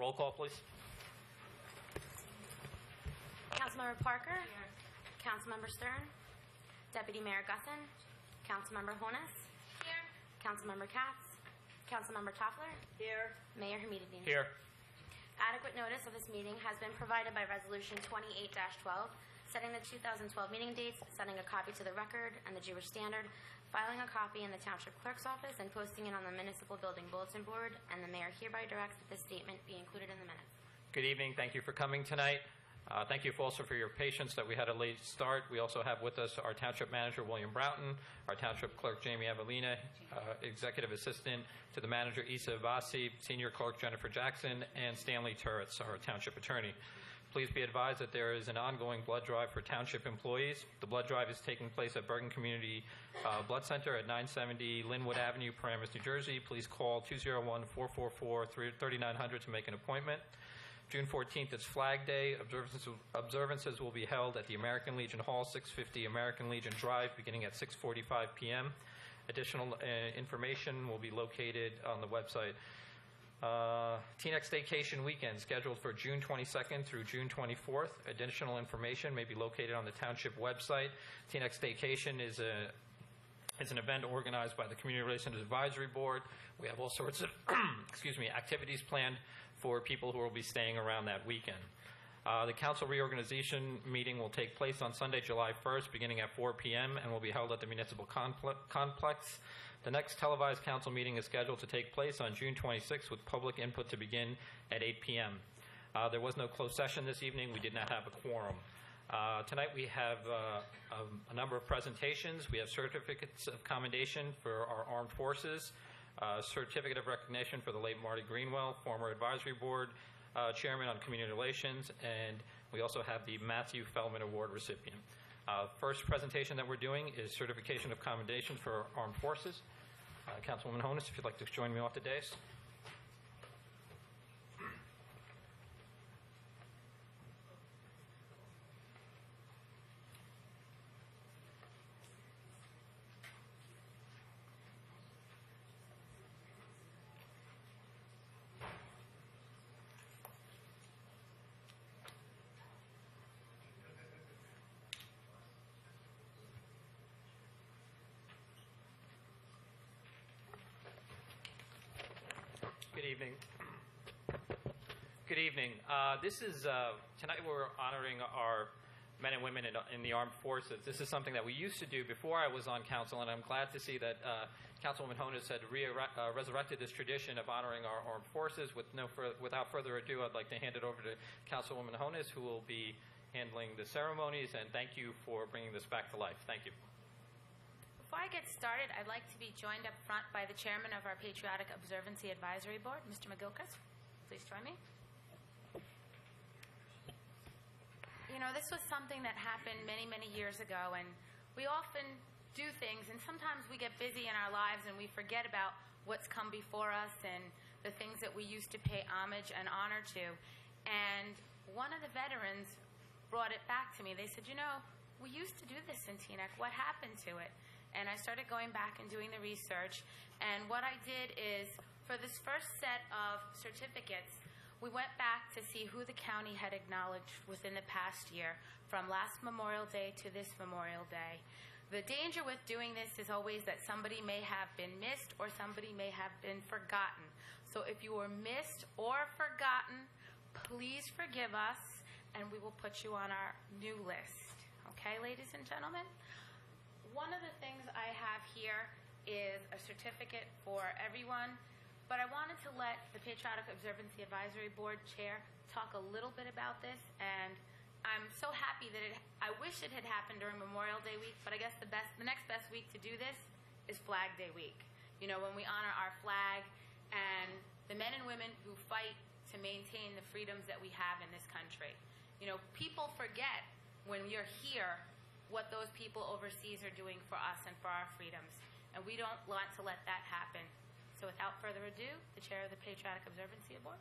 Roll call, please. Councilmember Parker. Here. Councilmember Stern. Deputy Mayor Gusson. Councilmember Jonas. Here. Councilmember Katz. Councilmember Toffler. Here. Mayor Hamidudin. Here. Adequate notice of this meeting has been provided by Resolution 28-12, setting the 2012 meeting dates, sending a copy to the record and the Jewish Standard, filing a copy in the Township Clerk's office, and posting it on the Municipal Building Bulletin Board, and the Mayor hereby directs that this statement be included in the minutes. Good evening. Thank you for coming tonight. Thank you also for your patience that we had a late start. We also have with us our Township Manager, William Broughton, our Township Clerk, Jamie Avelina, Executive Assistant to the Manager, Issa Abbasi, Senior Clerk, Jennifer Jackson, and Stanley Turretz, our Township Attorney. Please be advised that there is an ongoing blood drive for Township employees. The blood drive is taking place at Bergen Community Blood Center at 970 Linwood Avenue, Paramus, New Jersey. Please call 201-444-3900 to make an appointment. June 14th is Flag Day. Observances will be held at the American Legion Hall, 650 American Legion Drive, beginning at 6:45 p.m. Additional information will be located on the website. Teaneck Staycation Weekend scheduled for June 22nd through June 24th. Additional information may be located on the Township website. Teaneck Staycation is an event organized by the Community Relations Advisory Board. We have all sorts of activities planned for people who will be staying around that weekend. The council reorganization meeting will take place on Sunday, July 1st, beginning at 4 p.m. and will be held at the Municipal Complex. The next televised council meeting is scheduled to take place on June 26th with public input to begin at 8 p.m. There was no closed session this evening. We did not have a quorum. Tonight we have a number of presentations. We have certificates of commendation for our armed forces, certificate of recognition for the late Marty Greenwell, former advisory board chairman on community relations, and we also have the Matthew Feldman Award recipient. First presentation that we're doing is certification of commendation for our armed forces. Councilwoman Jonas, if you'd like to join me off the dais. Good evening. Good evening. Tonight we're honoring our men and women in the armed forces. This is something that we used to do before I was on council, and I'm glad to see that Councilwoman Jonas had resurrected this tradition of honoring our armed forces. Without further ado, I'd like to hand it over to Councilwoman Jonas, who will be handling the ceremonies, and thank you for bringing this back to life. Thank you. Before I get started, I'd like to be joined up front by the chairman of our Patriotic Observancy Advisory Board, Mr. McGilchrist. Please join me. You know, this was something that happened many, many years ago, and we often do things, and sometimes we get busy in our lives and we forget about what's come before us and the things that we used to pay homage and honor to. And one of the veterans brought it back to me. They said, you know, we used to do this in Teaneck. What happened to it? And I started going back and doing the research. And what I did is, for this first set of certificates, we went back to see who the county had acknowledged within the past year, from last Memorial Day to this Memorial Day. The danger with doing this is always that somebody may have been missed or somebody may have been forgotten. So if you were missed or forgotten, please forgive us, and we will put you on our new list. Okay, ladies and gentlemen? One of the things I have here is a certificate for everyone, but I wanted to let the Patriotic Observancy Advisory Board Chair talk a little bit about this, and I'm so happy that I wish it had happened during Memorial Day week, but I guess the next best week to do this is Flag Day week. You know, when we honor our flag and the men and women who fight to maintain the freedoms that we have in this country. You know, people forget when you're here what those people overseas are doing for us and for our freedoms. And we don't want to let that happen. So without further ado, the chair of the Patriotic Observancy Board.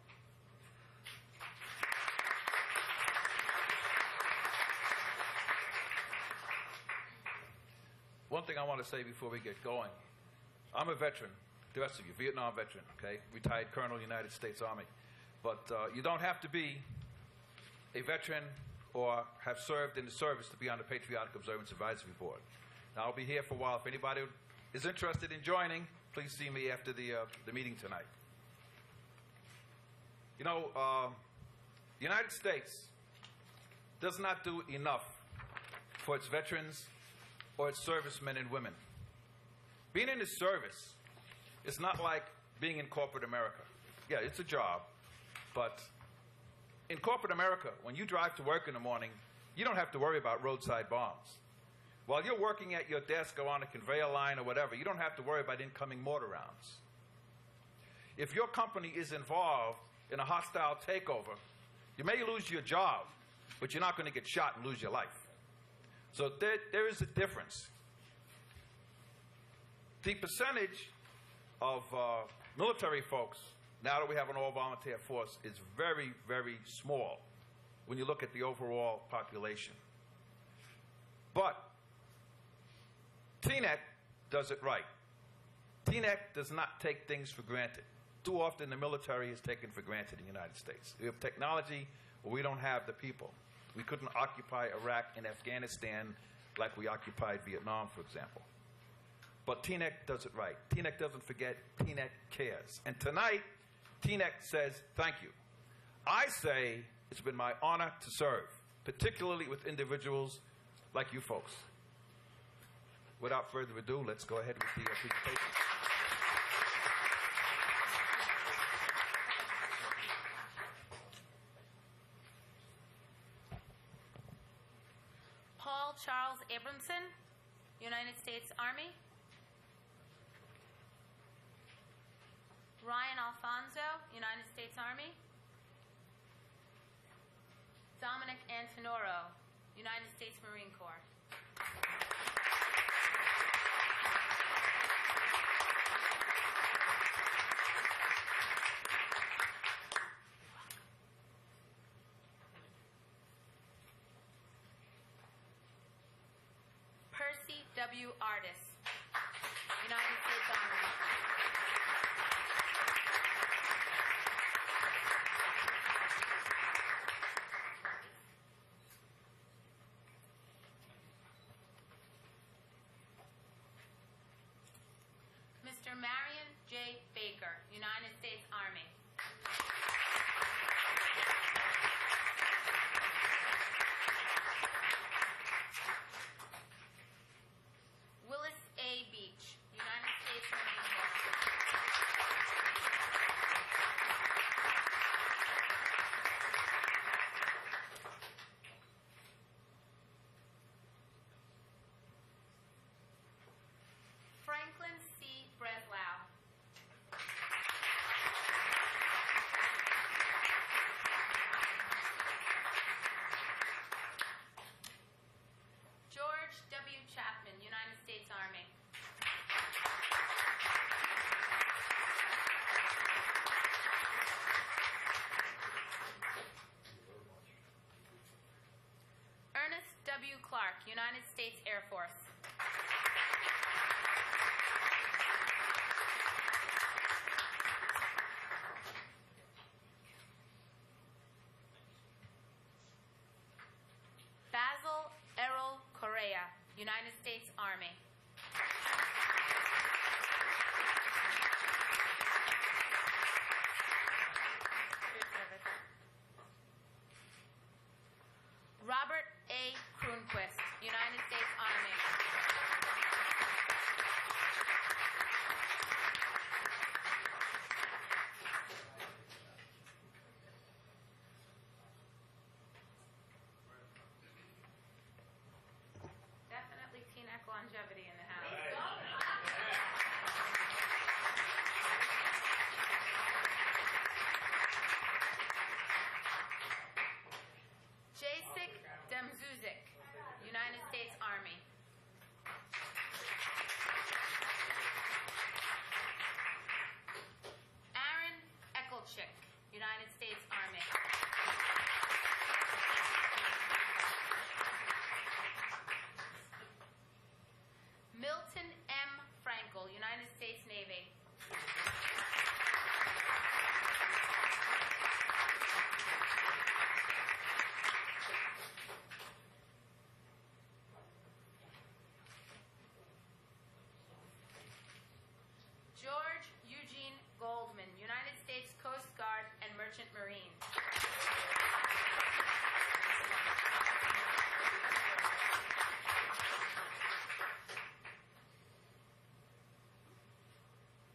One thing I want to say before we get going. I'm a veteran, the rest of you, Vietnam veteran, okay? Retired Colonel, United States Army. But you don't have to be a veteran or have served in the service to be on the Patriotic Observance Advisory Board. Now, I'll be here for a while. If anybody is interested in joining, please see me after the meeting tonight. You know, the United States does not do enough for its veterans or its servicemen and women. Being in the service is not like being in corporate America. Yeah, it's a job, but in corporate America, when you drive to work in the morning, you don't have to worry about roadside bombs. While you're working at your desk or on a conveyor line or whatever, you don't have to worry about incoming mortar rounds. If your company is involved in a hostile takeover, you may lose your job, but you're not going to get shot and lose your life. So there is a difference. The percentage of military folks, now that we have an all-volunteer force, is very, very small when you look at the overall population. But Teaneck does it right. Teaneck does not take things for granted. Too often the military is taken for granted in the United States. We have technology, but we don't have the people. We couldn't occupy Iraq and Afghanistan like we occupied Vietnam, for example. But Teaneck does it right. Teaneck doesn't forget. Teaneck cares. And tonight, Teaneck says thank you. I say it's been my honor to serve, particularly with individuals like you folks. Without further ado, let's go ahead with the presentation. Paul Charles Abramson, United States Army. Ryan Alfonso, United States Army. Dominic Antonoro, United States Marine Corps. Percy W. Artis, United States Army. Mr. Marion J. Baker, United States Army. Willis A. Beach, United States Marine Corps. Franklin C. Breslau. George W. Chapman, United States Army. Ernest W. Clark, United States Air Force. Basil Errol Correa, United States Army. Robert A. Kronquist, United States Army. Definitely Teaneck longevity in the house. Jasik Demzuzik, United States Army. Aaron Eckelchick, United States Army. Milton M. Frankel, United States Navy. Marine.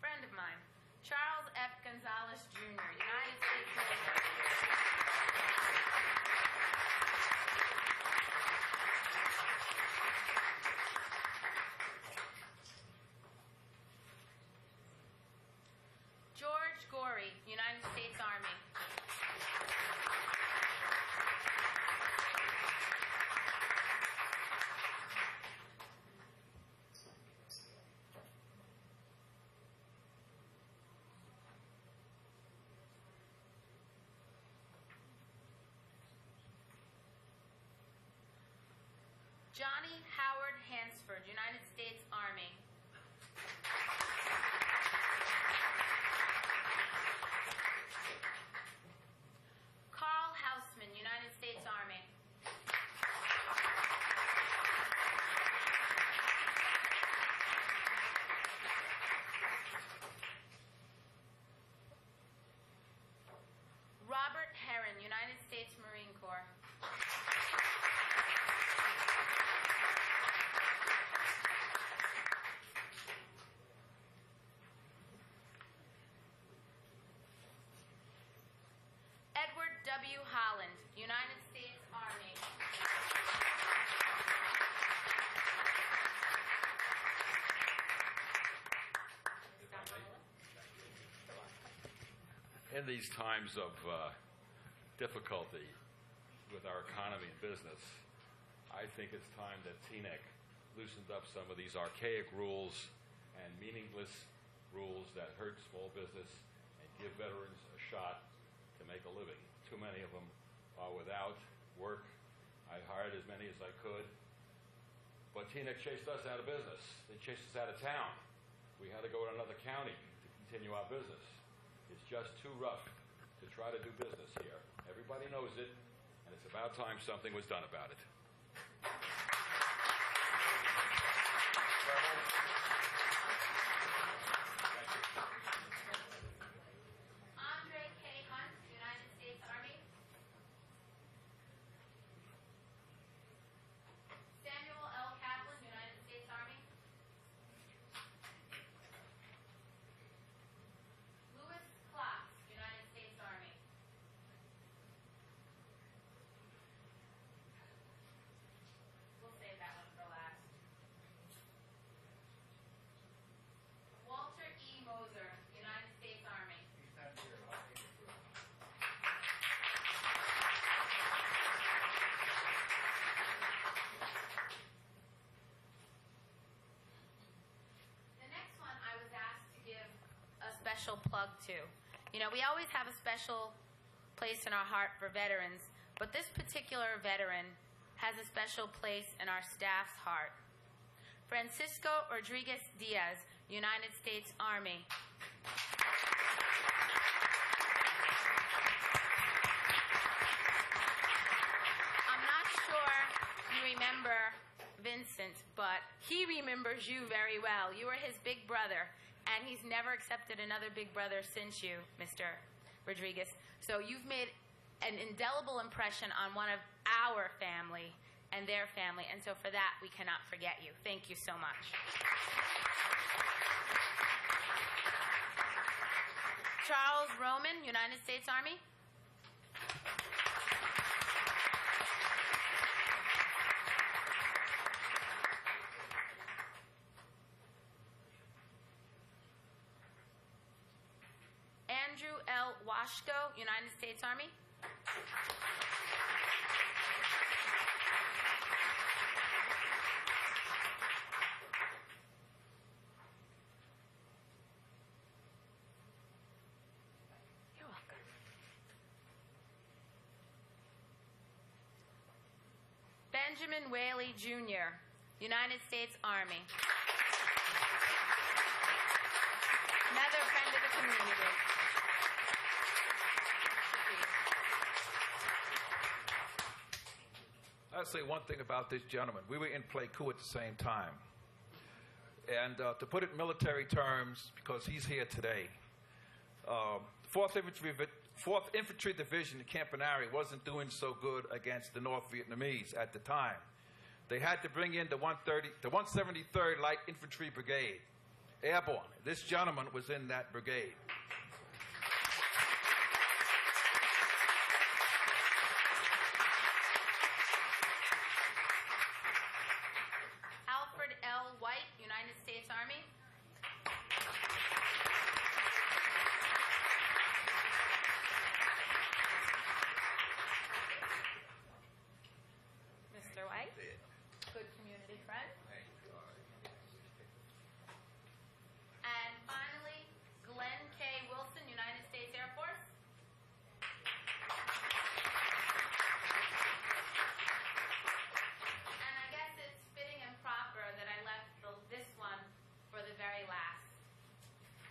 Friend of mine, Charles F. Gonzalez, Jr., United States Marine. George Gorey, United States Army. Johnny Howard Hansford, United States Army. Carl Hausman, United States Army. Robert Herron, United States Marine Corps. Edward W. Holland, United States Army. In these times of difficulty with our economy and business, I think it's time that Teaneck loosened up some of these archaic rules and meaningless rules that hurt small business and give veterans a shot to make a living. Too many of them are without work. I hired as many as I could. But Teaneck chased us out of business. They chased us out of town. We had to go to another county to continue our business. It's just too rough to try to do business here. Everybody knows it, and it's about time something was done about it. Andre K. Hunt, United States Army. Samuel L. Kaplan, United States Army. Louis Klotz, United States Army. We'll save that one for last. Walter E. Moser, United States Army. The next one I was asked to give a special plug to. You know, we always have a special place in our heart for veterans, but this particular veteran has a special place in our staff's heart. Francisco Rodriguez Diaz, United States Army. I'm not sure you remember Vincent, but he remembers you very well. You were his big brother, and he's never accepted another big brother since you, Mr. Rodriguez. So you've made an indelible impression on one of our family and their family, and so for that, we cannot forget you. Thank you so much. Charles Roman, United States Army. Andrew L. Washko, United States Army. You're welcome. Benjamin Whaley, Jr., United States Army. Another friend of the community. I'll say one thing about this gentleman. We were in play coup at the same time. And to put it in military terms, because he's here today, 4th Infantry 4th Infantry Division in Campanari wasn't doing so good against the North Vietnamese at the time. They had to bring in the 173rd Light Infantry Brigade, airborne. This gentleman was in that brigade. Alfred L. White, United States Army. Mr. White, good community friend. And finally, Glenn K. Wilson, United States Air Force. And I guess it's fitting and proper that I left this one for the very last.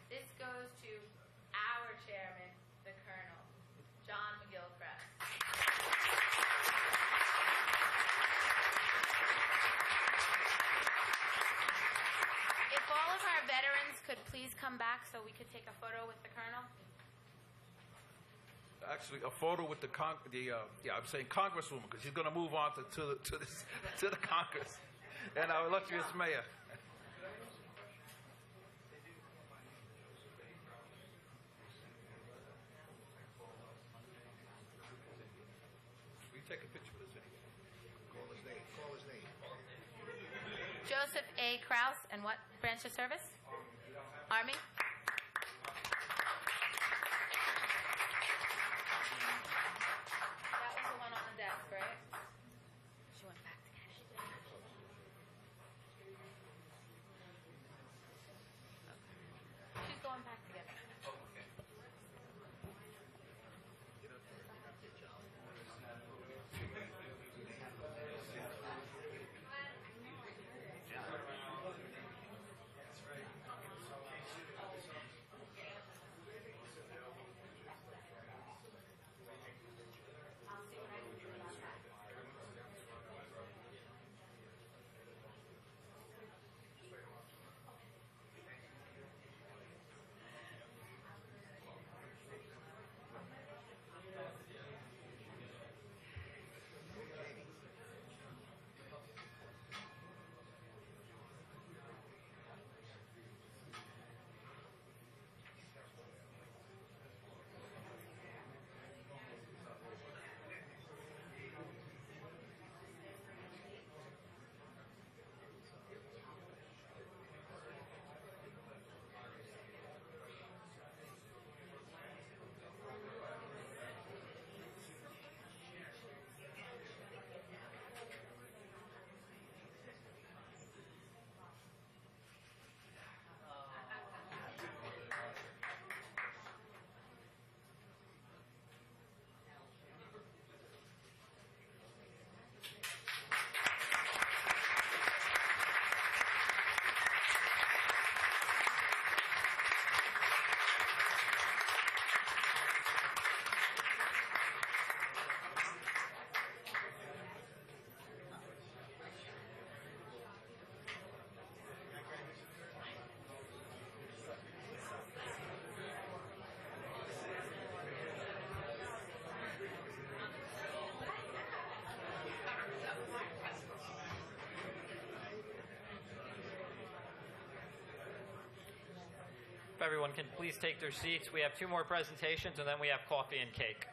This goes to our chairman, the Colonel, John McGilchrist. If all of our veterans could please come back so we could take a photo with the Colonel. Actually, a photo with I'm saying Congresswoman, because she's going to move on to the Congress, and our illustrious mayor. Will you take a picture with us anyway? Call his name. Call his name. Joseph A. Krause, and what branch of service? Army. That was the one on the desk, right? She went back to get it. Okay. She's going back to get it. If everyone can please take their seats. We have 2 more presentations, and then we have coffee and cake.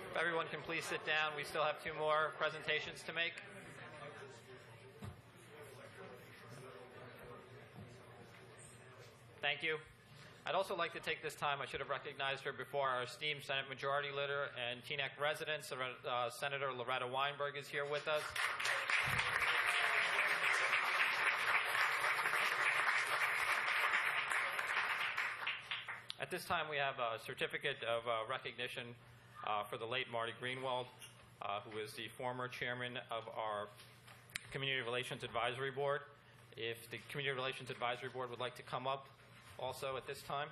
If everyone can please sit down, we still have 2 more presentations to make. Thank you. I'd also like to take this time, I should have recognized her before, our esteemed Senate Majority Leader and Teaneck resident, Senator Loretta Weinberg is here with us. At this time, we have a certificate of recognition for the late Marty Greenwald, who is the former chairman of our Community Relations Advisory Board. If the Community Relations Advisory Board would like to come up also at this time.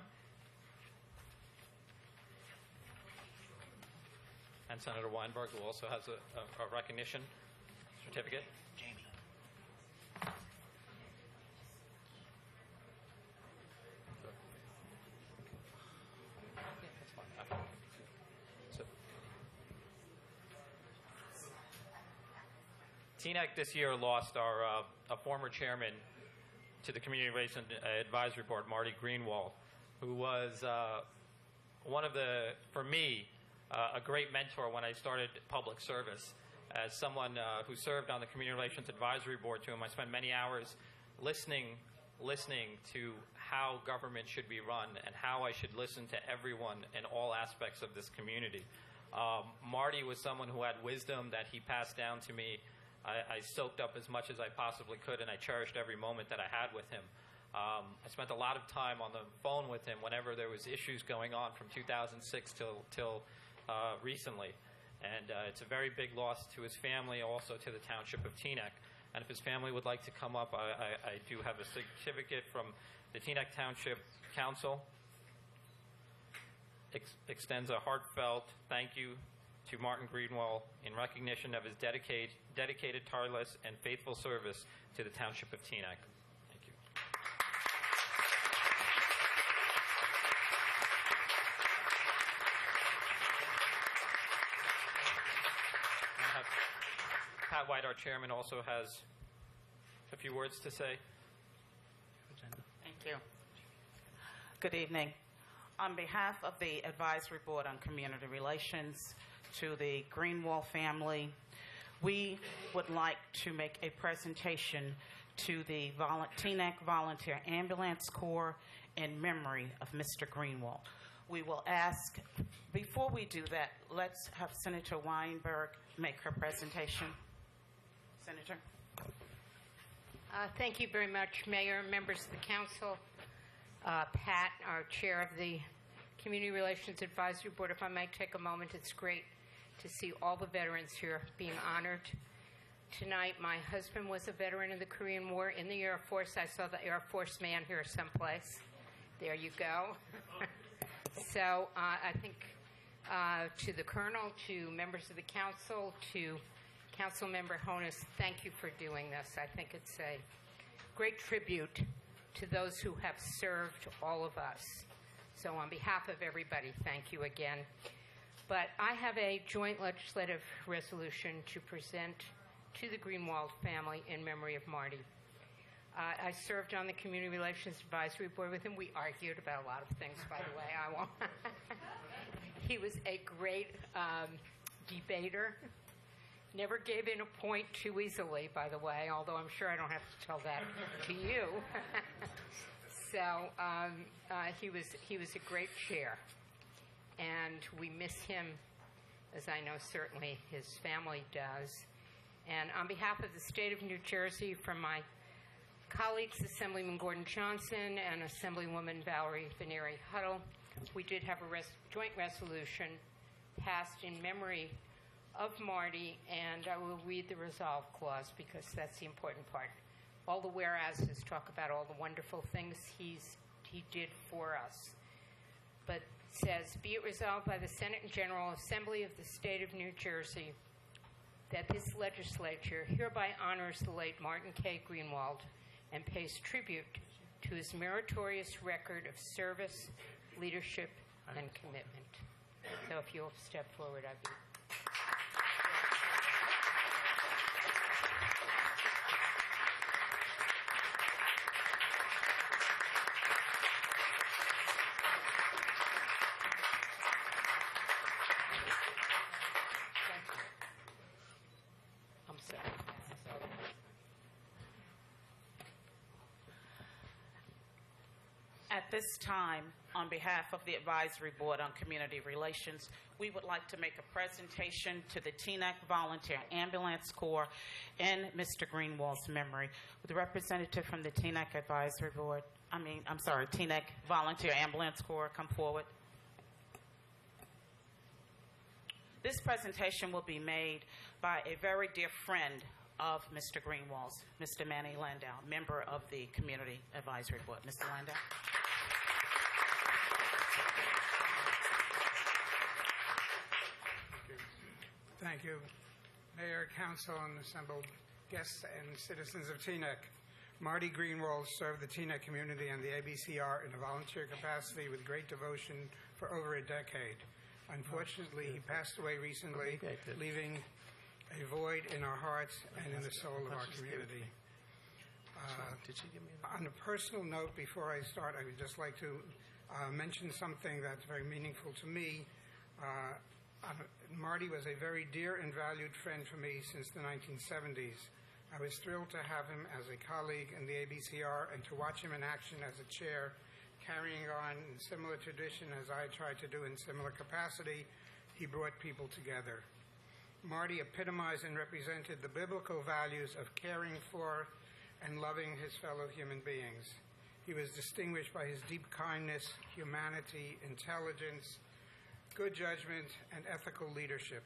And Senator Weinberg, who also has a recognition certificate. Jamie. So, Teaneck this year lost a former chairman to the Community Relations Advisory Board, Marty Greenwald, who was one of the, for me, a great mentor when I started public service. As someone who served on the Community Relations Advisory Board to him, I spent many hours listening to how government should be run and how I should listen to everyone in all aspects of this community. Marty was someone who had wisdom that he passed down to me. I soaked up as much as I possibly could, and I cherished every moment that I had with him. I spent a lot of time on the phone with him whenever there was issues going on from 2006 till recently. And it's a very big loss to his family, also to the township of Teaneck. And if his family would like to come up, I do have a certificate from the Teaneck Township Council. Extends a heartfelt thank you to Martin Greenwald in recognition of his dedicated, tireless, and faithful service to the township of Teaneck. Thank you. Pat White, our chairman, also has a few words to say. Thank you. Good evening. On behalf of the Advisory Board on Community Relations, to the Greenwald family, we would like to make a presentation to the Teaneck Volunteer Ambulance Corps in memory of Mr. Greenwald. We will ask, before we do that, let's have Senator Weinberg make her presentation. Senator. Thank you very much, Mayor, members of the council, Pat, our chair of the Community Relations Advisory Board. If I might take a moment, it's great to see all the veterans here being honored. Tonight, my husband was a veteran of the Korean War in the Air Force. I saw the Air Force man here someplace. There you go. So I think to the Colonel, to members of the council, to Council Member Honus, thank you for doing this. I think it's a great tribute to those who have served all of us. So on behalf of everybody, thank you again. But I have a joint legislative resolution to present to the Greenwald family in memory of Marty. I served on the Community Relations Advisory Board with him. We argued about a lot of things, by the way. I won't. He was a great debater. Never gave in a point too easily, by the way, although I'm sure I don't have to tell that to you. So he was a great chair. And we miss him, as I know certainly his family does. And on behalf of the state of New Jersey, from my colleagues, Assemblyman Gordon Johnson and Assemblywoman Valerie Veneri Huddle, we did have a joint resolution passed in memory of Marty, and I will read the resolve clause because that's the important part. All the whereases talk about all the wonderful things he did for us. But says, be it resolved by the Senate and General Assembly of the State of New Jersey that this legislature hereby honors the late Martin K. Greenwald and pays tribute to his meritorious record of service, leadership, and commitment. So if you'll step forward, I'd be... At this time, on behalf of the Advisory Board on Community Relations, we would like to make a presentation to the Teaneck Volunteer Ambulance Corps in Mr. Greenwald's memory. Would the representative from the Teaneck Teaneck Volunteer Ambulance Corps come forward? This presentation will be made by a very dear friend of Mr. Greenwald's, Mr. Manny Landau, member of the Community Advisory Board. Mr. Landau. Thank you, Mayor, Council, and assembled guests and citizens of Teaneck. Marty Greenwald served the Teaneck community and the ABCR in a volunteer capacity with great devotion for over a decade. Unfortunately, he passed away recently, leaving a void in our hearts and in the soul of our community. On a personal note, before I start, I would just like to mention something that's very meaningful to me. Marty was a very dear and valued friend for me since the 1970s. I was thrilled to have him as a colleague in the ABCR and to watch him in action as a chair, carrying on in similar tradition as I tried to do in similar capacity. He brought people together. Marty epitomized and represented the biblical values of caring for and loving his fellow human beings. He was distinguished by his deep kindness, humanity, intelligence, good judgment, and ethical leadership.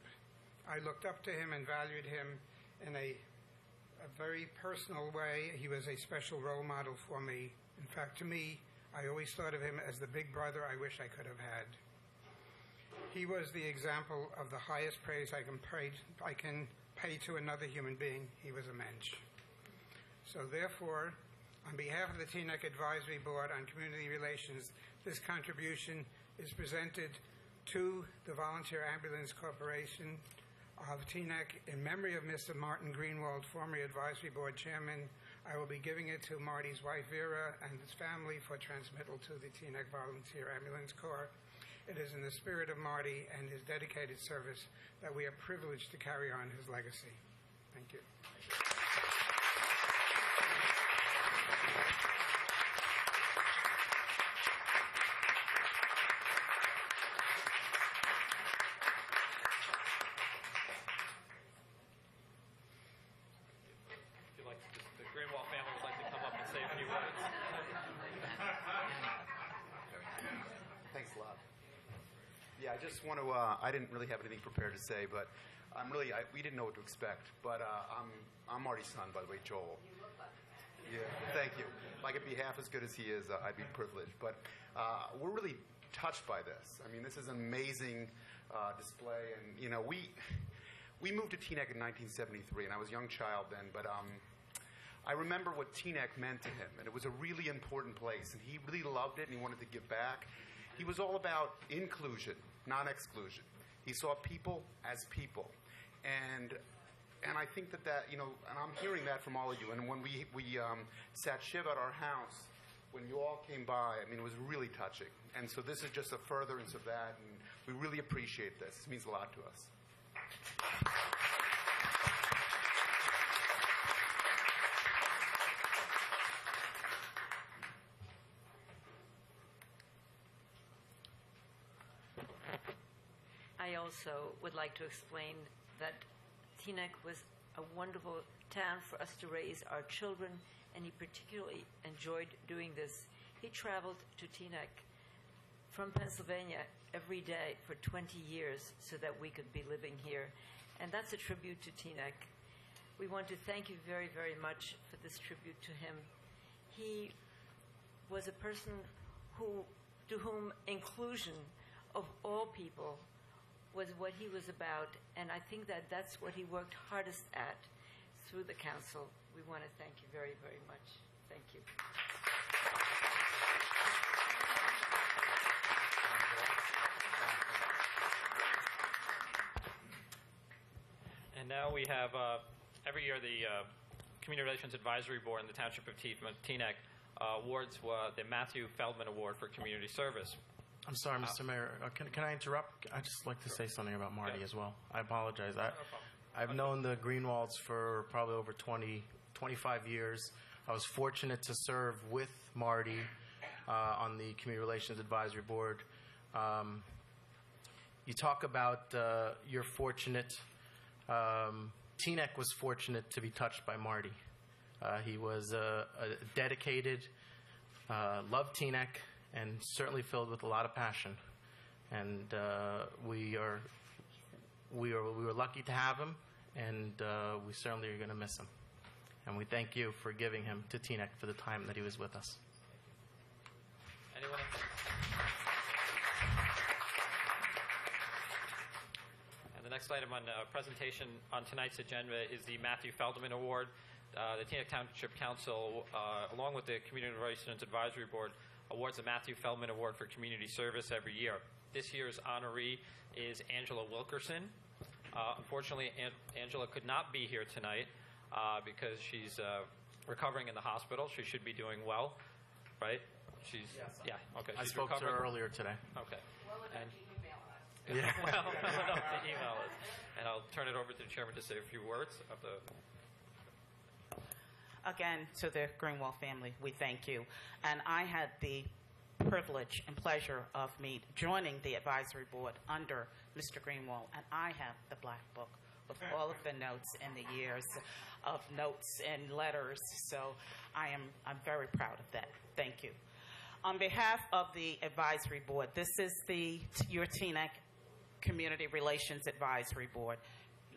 I looked up to him and valued him in a very personal way. He was a special role model for me. In fact, to me, I always thought of him as the big brother I wish I could have had. He was the example of the highest praise I can pay to another human being. He was a mensch. So therefore, on behalf of the Teaneck Advisory Board on Community Relations, this contribution is presented to the Volunteer Ambulance Corporation of Teaneck in memory of Mr. Martin Greenwald, former Advisory Board Chairman. I will be giving it to Marty's wife, Vera, and his family for transmittal to the Teaneck Volunteer Ambulance Corps. It is in the spirit of Marty and his dedicated service that we are privileged to carry on his legacy. Thank you. The Greenwald family would like to come up and say a few words. Thanks a lot. Yeah, I just want to, I didn't really have anything prepared to say, but we didn't know what to expect. But I'm Marty's son, by the way, Joel. Yeah, thank you. If I could be half as good as he is, I'd be privileged. But we're really touched by this. I mean, this is an amazing display. And, you know, we moved to Teaneck in 1973, and I was a young child then. But I remember what Teaneck meant to him, and it was a really important place. And he really loved it, and he wanted to give back. He was all about inclusion, not exclusion. He saw people as people. And I think that, you know, and I'm hearing that from all of you. And when we sat Shiv at our house, when you all came by, I mean, it was really touching. And so this is just a furtherance of that, and we really appreciate this. It means a lot to us. I also would like to explain that Teaneck was a wonderful town for us to raise our children, and he particularly enjoyed doing this. He traveled to Teaneck from Pennsylvania every day for 20 years so that we could be living here, and that's a tribute to Teaneck. We want to thank you very, very much for this tribute to him. He was a person to whom inclusion of all people was what he was about, and I think that that's what he worked hardest at through the council. We want to thank you very, very much. Thank you. And now we have, every year, the Community Relations Advisory Board in the Township of Teaneck awards the Matthew Feldman Award for Community Service. I'm sorry, Mr. Mayor. Can I interrupt? I'd just like to say something about Marty as well. I apologize. I've known the Greenwalds for probably over 25 years. I was fortunate to serve with Marty on the Community Relations Advisory Board. You talk about you're fortunate. Teaneck was fortunate to be touched by Marty. He was a dedicated, loved Teaneck, and certainly filled with a lot of passion. And we were lucky to have him, and we certainly are going to miss him. And we thank you for giving him to Teaneck for the time that he was with us. Anyone else? And the next item on presentation on tonight's agenda is the Matthew Feldman Award. The Teaneck Township Council, along with the Community Relations Advisory Board, awards the Matthew Feldman Award for community service every year. This year's honoree is Angela Wilkerson. Unfortunately, Angela could not be here tonight because she's recovering in the hospital. She should be doing well, right? She's okay. I She's spoke recovering. to her earlier today. Okay. And Yeah. well enough to email us. And I'll turn it over to the chairman to say a few words of the. Again, to the Greenwald family, we thank you. And I had the privilege and pleasure of me joining the advisory board under Mr. Greenwald, and I have the black book with all of the notes and the years of notes and letters. So I'm very proud of that. Thank you. On behalf of the advisory board, this is your Teaneck Community Relations Advisory Board,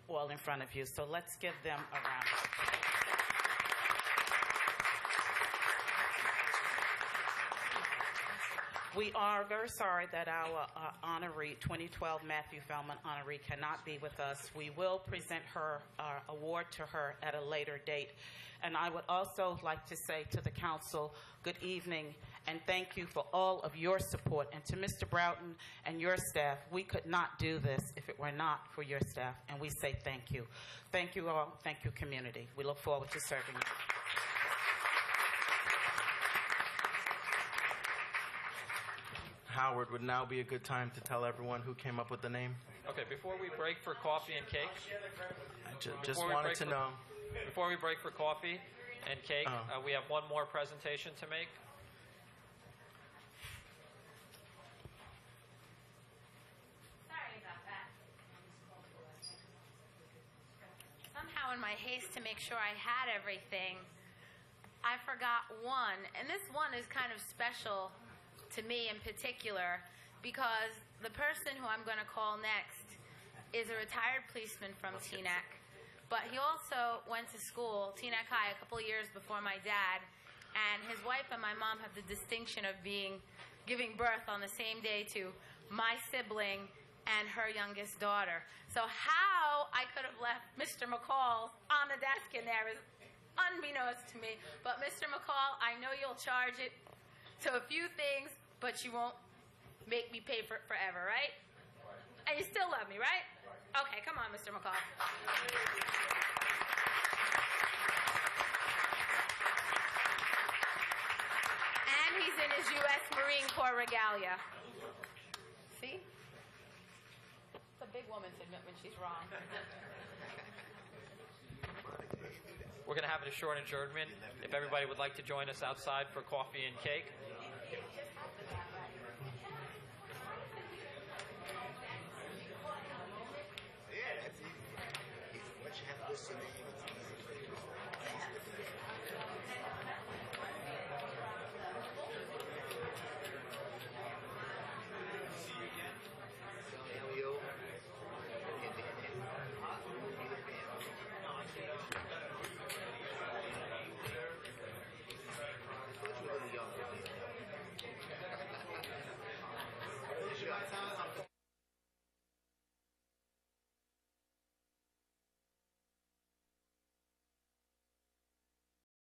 all in front of you. So let's give them a round of applause. We are very sorry that our honoree, 2012 Matthew Feldman honoree, cannot be with us. We will present her award to her at a later date. And I would also like to say to the council, good evening, and thank you for all of your support. And to Mr. Broughton and your staff, we could not do this if it were not for your staff, and we say thank you. Thank you all. Thank you, community. We look forward to serving you. Howard, would now be a good time to tell everyone who came up with the name? Okay, before we break for coffee and cake. I just wanted to know. Before we break for coffee and cake, we have one more presentation to make. Sorry about that. Somehow in my haste to make sure I had everything, I forgot one. And this one is kind of special to me in particular because the person who I'm going to call next is a retired policeman from Teaneck. But he also went to school, Teaneck High, a couple of years before my dad. And his wife and my mom have the distinction of giving birth on the same day to my sibling and her youngest daughter. So how I could have left Mr. McCall on the desk in there is unbeknownst to me. But Mr. McCall, I know you'll charge it to a few things, but you won't make me pay for it forever, right? And you still love me, right? Okay, come on, Mr. McCall. And he's in his U.S. Marine Corps regalia. See? It's a big woman to admit when she's wrong. We're going to have a short adjournment. If everybody would like to join us outside for coffee and cake.